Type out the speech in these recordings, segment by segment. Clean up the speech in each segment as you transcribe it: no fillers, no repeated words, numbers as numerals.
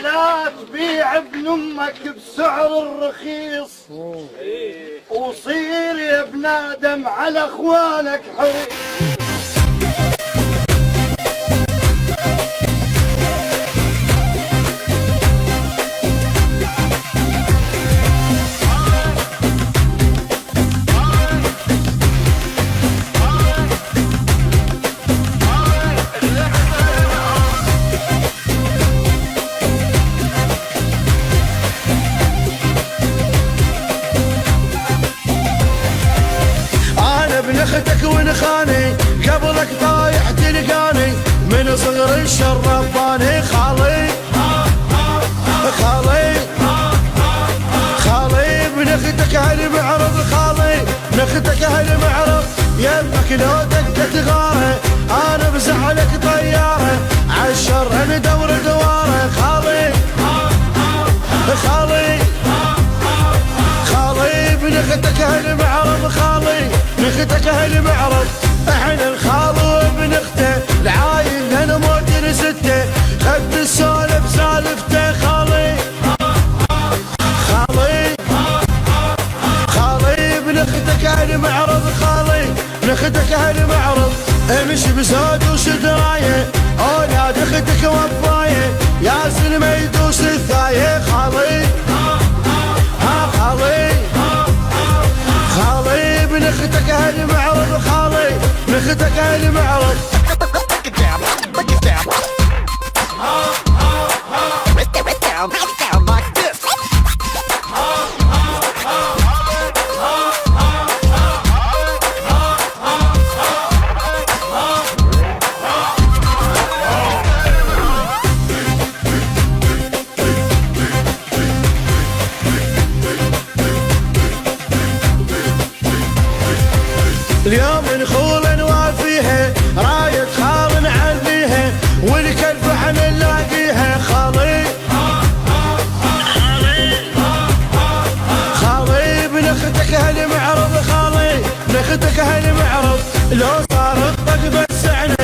لا تبيع ابن امك بسعر الرخيص، وصير يا ابن ادم على اخوانك حريص. اختك ونخاني قبلك طايح تلقاني من صغر الشر رباني خالي من اختك هالمعرض خالي من اختك هالمعرض يمك لو دقت غاره انا بزعلك طياره عالشر ندور دواره خالي من اختك هالمعرض خالي من اختك هالمعرض احنا الخال وابن اخته العاين انا موت رسته خد السولف سالفته خالي من اختك هالمعرض خالي من اختك هالمعرض امشي بزود وشدرايه اولاد اختك وفايه يا زلمه يدوس الثايه خالي من اختك هالمعرض خالي من اختك هالمعرض اليوم نخول نوافيها راية خال نعليها والكلب احنا نلاقيها خالي من اختك هالمعرض خالي من اختك هالمعرض لو صار الطق بسعنا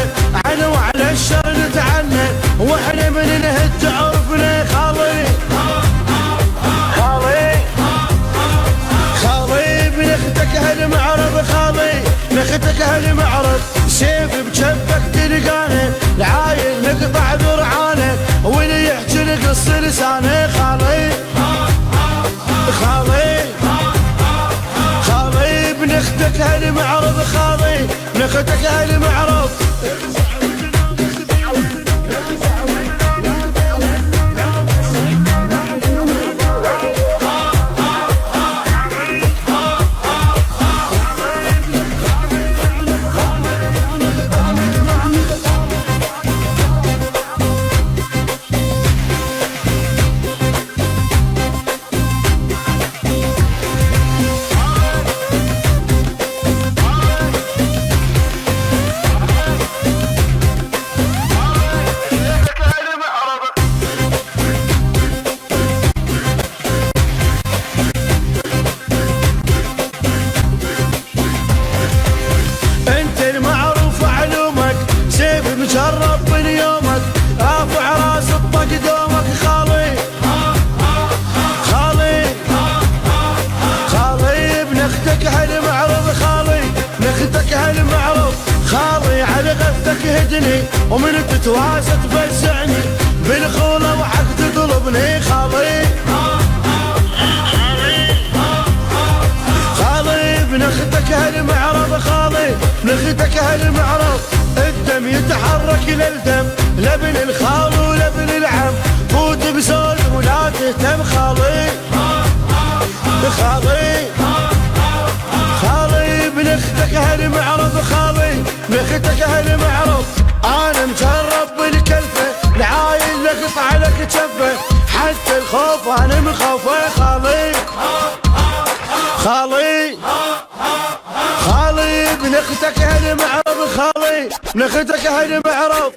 عنا وعلى الشر نتعنى واحنا من نهد تعرفنا خالي من اختك هالمعرض خالي من اختك هالمعرض سيف بجبك تلقانه العاين نقطع برعانه واللي يحكي نقص لسانه خالي من اختك هالمعرض خالي من اختك هالمعرض مجرب من يومك رافع راس الطق دومك خالي من اختك هالمعرض خالي من اختك هالمعرض خالي على غثك هدني ومن تتواسى تفزعني بالخوله وحق تطلبني خالي من اختك هالمعرض خالي من اختك هالمعرض الدم يتحرك للدم لابن الخال ولابن العم فوت بزول ولا تهتم خالي من اختك هالمعرض خالي من اختك هالمعرض انا مجرب بالكلفه العاين لقطع لك جفه حتى الخوف انا مخوفه خالي من اختك هالمعرض خالي من اختك هالمعرض